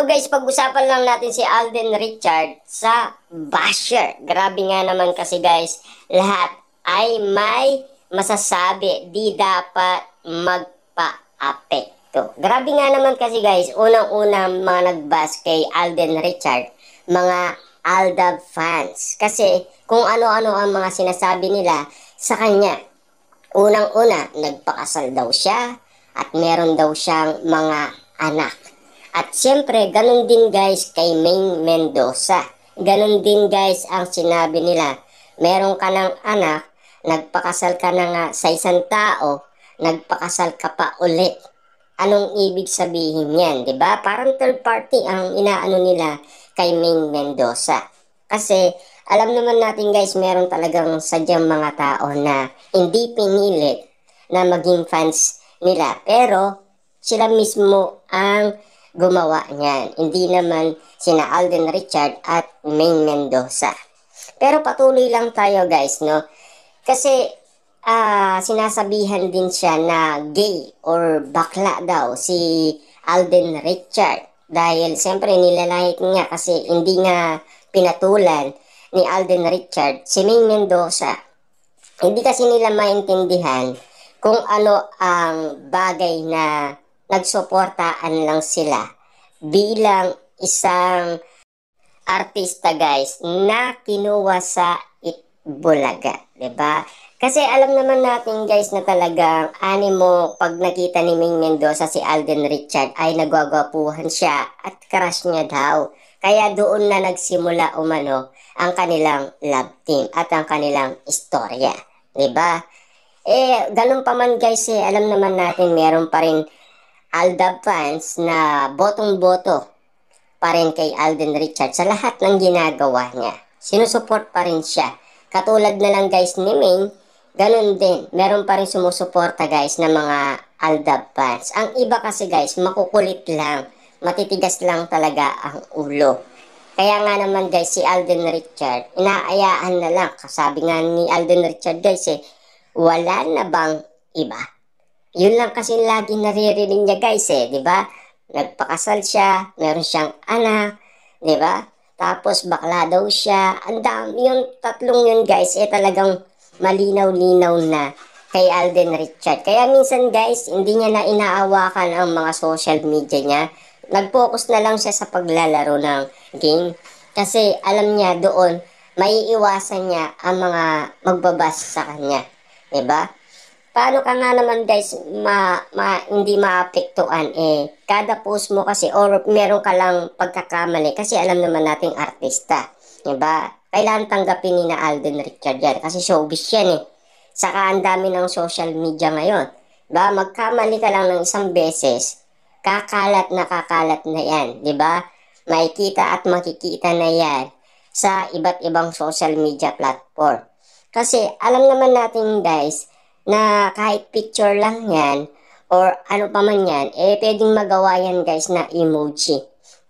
Ito guys, pag-usapan lang natin si Alden Richard sa basher. Grabe nga naman kasi guys, lahat ay may masasabi, di dapat magpa-apekto. Grabe nga naman kasi guys, unang-una mga nag-bash kay Alden Richard, mga Aldab fans. Kasi kung ano-ano ang mga sinasabi nila sa kanya. Unang-una, nagpakasal daw siya at meron daw siyang mga anak. At siyempre, ganun din guys kay Maine Mendoza. Ganun din guys ang sinabi nila. Meron ka ng anak, nagpakasal ka na nga sa isang tao, nagpakasal ka pa ulit. Anong ibig sabihin yan, di ba? Parang third party ang inaano nila kay Maine Mendoza. Kasi alam naman natin guys, meron talagang sadyang mga tao na hindi pinilit na maging fans nila. Pero sila mismo ang gumawa niyan. Hindi naman sina Alden Richard at Maine Mendoza. Pero patuloy lang tayo guys, no? Kasi sinasabihan din siya na gay or bakla daw si Alden Richard. Dahil siyempre nilalait niya kasi hindi nga pinatulan ni Alden Richard si Maine Mendoza. Hindi kasi nila maintindihan kung ano ang bagay na nagsuportaan lang sila bilang isang artista guys na kinuha sa Itbulaga, 'di ba? Kasi alam naman natin guys na talagang animo pag nakita ni Maine Mendoza si Alden Richard ay nagwagwapuhan siya at crush niya daw. Kaya doon na nagsimula umano ang kanilang love team at ang kanilang istorya, 'di ba? Ganun pa man guys alam naman natin meron pa rin Aldab fans na botong-boto pa rin kay Alden Richard sa lahat ng ginagawa niya. Sinusuport pa rin siya. Katulad na lang guys ni Maine, ganun din. Meron pa rin sumusuporta guys ng mga Aldab fans. Ang iba kasi guys, makukulit lang. Matitigas lang talaga ang ulo. Kaya nga naman guys, si Alden Richard, inaayaan na lang. Kasabi nga ni Alden Richard guys wala na bang iba? Yun lang kasi lagi naririnig niya guys di ba? Nagpakasal siya, meron siyang anak, di ba? Tapos bakla daw siya. Ang dami, yung tatlong yun guys, talagang malinaw-linaw na kay Alden Richard. Kaya minsan guys, hindi niya na inaawakan ang mga social media niya. Nag-focus na lang siya sa paglalaro ng game. Kasi alam niya doon, maiiwasan niya ang mga magbabas sa kanya. Diba? Paano ka nga naman guys hindi maapektuhan kada post mo kasi or meron ka lang pagkakamali kasi alam naman nating artista, 'di ba? Kailangan tanggapin ni na Alden Richard yan kasi showbiz yan Saka ang dami ng social media ngayon. Ba, magkamali ka lang ng isang beses, kakalat na yan, 'di ba? Makikita at makikita na yan sa iba't ibang social media platform. Kasi alam naman natin guys na kahit picture lang yan or ano pa man yan, pwedeng magawa yan guys na emoji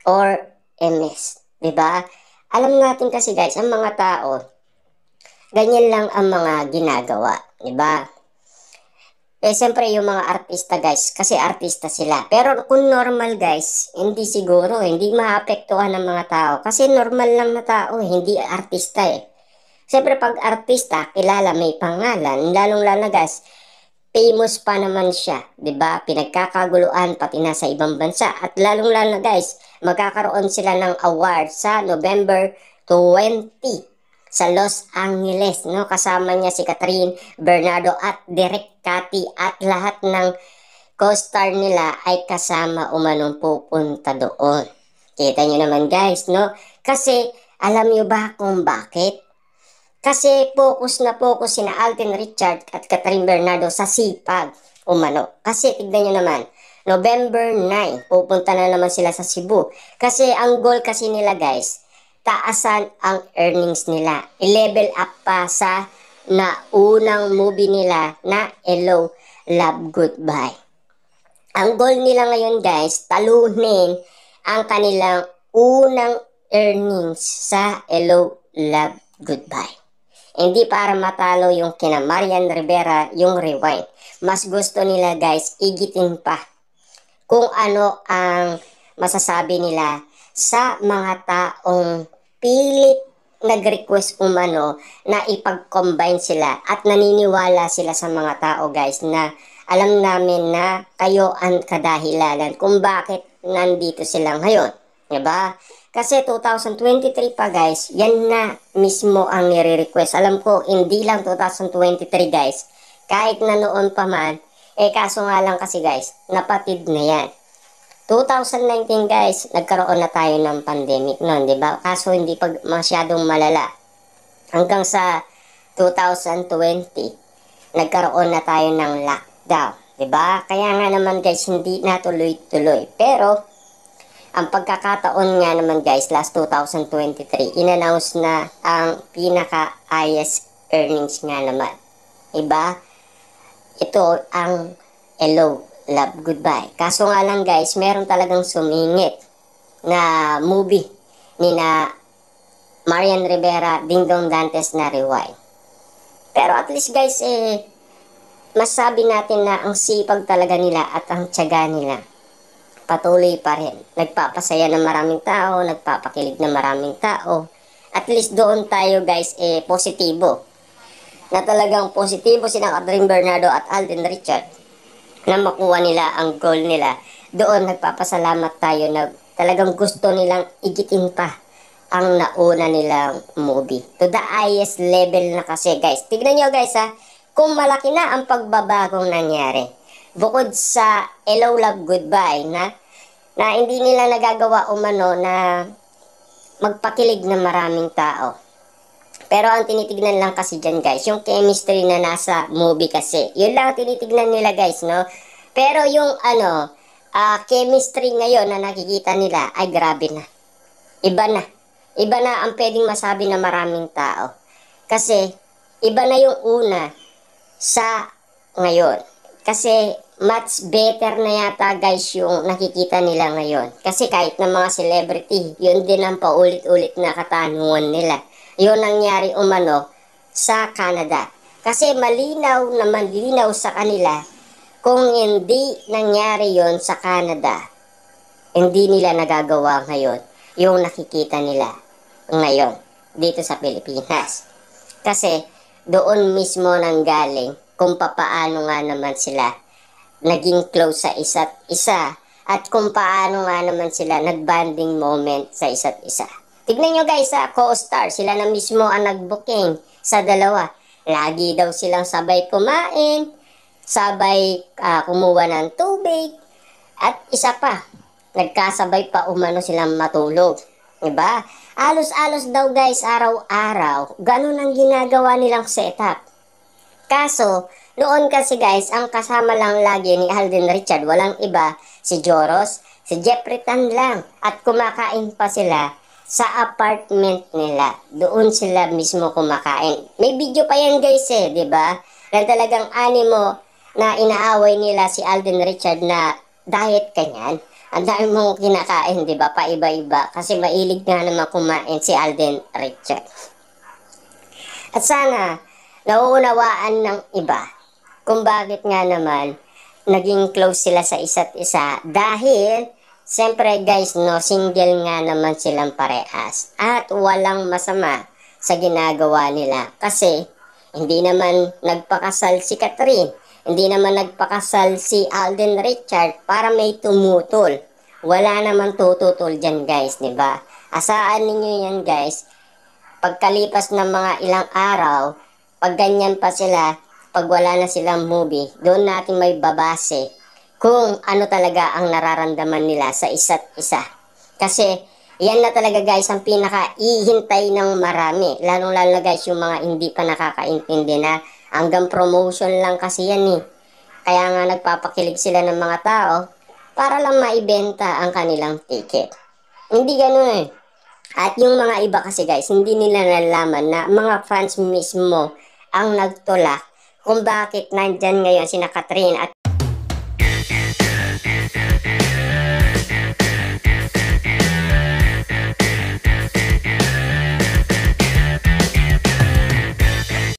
or MS, 'di ba? Alam natin kasi guys, ang mga tao, ganyan lang ang mga ginagawa, 'di ba? Siyempre yung mga artista guys, kasi artista sila. Pero kung normal guys, hindi siguro, hindi maapektuhan ng mga tao. Kasi normal lang na tao, hindi artista Siyempre pag artista, kilala, may pangalan, lalong-lalo na guys, famous pa naman siya, 'di ba? Pinagkakaguluhan pati na sa ibang bansa at lalong-lalo na guys, magkakaroon sila ng award sa November 20 sa Los Angeles, no? Kasama niya si Catherine Bernardo at Derek Cathy at lahat ng co-star nila ay kasama umanong pupunta doon. Kita niyo naman guys, no? Kasi alam niyo ba kung bakit? Kasi focus na focus sina Alden Richard at Catherine Bernardo sa sipag umano. Kasi tignan nyo naman, November 9, pupunta na naman sila sa Cebu. Kasi ang goal kasi nila guys, taasan ang earnings nila. I-level up pa sa naunang movie nila na Hello, Love, Goodbye. Ang goal nila ngayon guys, talunin ang kanilang unang earnings sa Hello, Love, Goodbye. Hindi para matalo yung kina Marian Rivera yung Rewind. Mas gusto nila guys, igitin pa kung ano ang masasabi nila sa mga taong pilit nag-request umano na ipag-combine sila at naniniwala sila sa mga tao guys na alam namin na kayo ang kadahilanan kung bakit nandito sila ngayon. Diba? Kasi 2023 pa guys, yan na mismo ang nire-request. Alam ko, hindi lang 2023 guys. Kahit na noon pa man, kaso nga lang kasi guys, napatid na yan. 2019 guys, nagkaroon na tayo ng pandemic noon, di ba? Kaso hindi pa masyadong malala. Hanggang sa 2020, nagkaroon na tayo ng lockdown, di ba? Kaya nga naman guys, hindi natuloy-tuloy. Pero, ang pagkakataon nga naman guys, last 2023, in-announce na ang pinaka-highest earnings nga naman. Diba? Ito ang Hello, Love, Goodbye. Kaso nga lang guys, meron talagang sumingit na movie ni na Marian Rivera, Ding Dong Dantes na Rewind. Pero at least guys, masabi natin na ang sipag talaga nila at ang tiyaga nila patuloy pa rin. Nagpapasaya ng maraming tao, nagpapakilig ng maraming tao. At least doon tayo guys, positibo. Na talagang positibo sina Catherine Bernardo at Alden Richard na makuha nila ang goal nila. Doon nagpapasalamat tayo na talagang gusto nilang igitin pa ang nauna nilang movie. To the highest level na kasi guys. Tignan nyo guys kung malaki na ang pagbabagong nangyari. Bukod sa Hello, Love, Goodbye na hindi nila nagagawa umano na magpakilig ng maraming tao. Pero ang tinitignan lang kasi dyan guys, yung chemistry na nasa movie kasi. Yun lang tinitignan nila guys, no? Pero yung chemistry ngayon na nakikita nila ay grabe na. Iba na. Iba na ang pwedeng masabi ng maraming tao. Kasi iba na yung una sa ngayon. Kasi much better na yata guys yung nakikita nila ngayon. Kasi kahit ng mga celebrity, yun din ang paulit-ulit na katanungan nila. Yun nangyari umano sa Canada. Kasi malinaw sa kanila kung hindi nangyari yon sa Canada, hindi nila nagagawa ngayon yung nakikita nila ngayon dito sa Pilipinas. Kasi doon mismo nanggaling kung papaano nga naman sila naging close sa isa't isa at kung paano nga naman sila nagbanding moment sa isa't isa. Tignan nyo guys co-star, sila na mismo ang nag-booking sa dalawa. Lagi daw silang sabay kumain, sabay kumuha ng tubig, at isa pa, nagkasabay pa umano silang matulog. Diba? Alos-alos daw guys, araw-araw, ganun ang ginagawa nilang setup. Kaso, noon kasi guys, ang kasama lang lagi ni Alden Richard, walang iba, si Joros, si Jeffrey Tan lang, at kumakain pa sila sa apartment nila. Doon sila mismo kumakain. May video pa yan guys di ba? Na talagang animo na inaaway nila si Alden Richard na diet kanyan. Ang dami mong kinakain, di ba? Paiba-iba. Kasi mailig nga naman kumain si Alden Richard. At sana, nauunawaan ng iba kung bakit nga naman naging close sila sa isa't isa. Dahil siyempre guys, no, single nga naman silang parehas. At walang masama sa ginagawa nila. Kasi hindi naman nagpakasal si Catherine. Hindi naman nagpakasal si Alden Richard para may tumutol. Wala naman tututol dyan guys, di ba? Asaan ninyo yan guys. Pagkalipas ng mga ilang araw, pag ganyan pa sila, pag wala na silang movie, doon natin may babase kung ano talaga ang nararamdaman nila sa isa't isa. Kasi yan na talaga guys ang pinaka-ihintay ng marami. Lalong-lalo na guys yung mga hindi pa nakakaintindi na hanggang promotion lang kasi yan Kaya nga nagpapakilig sila ng mga tao para lang maibenta ang kanilang ticket. Hindi ganun At yung mga iba kasi guys, hindi nila nalalaman na mga fans mismo ang nagtulak kung bakit nandyan ngayon sina Catherine at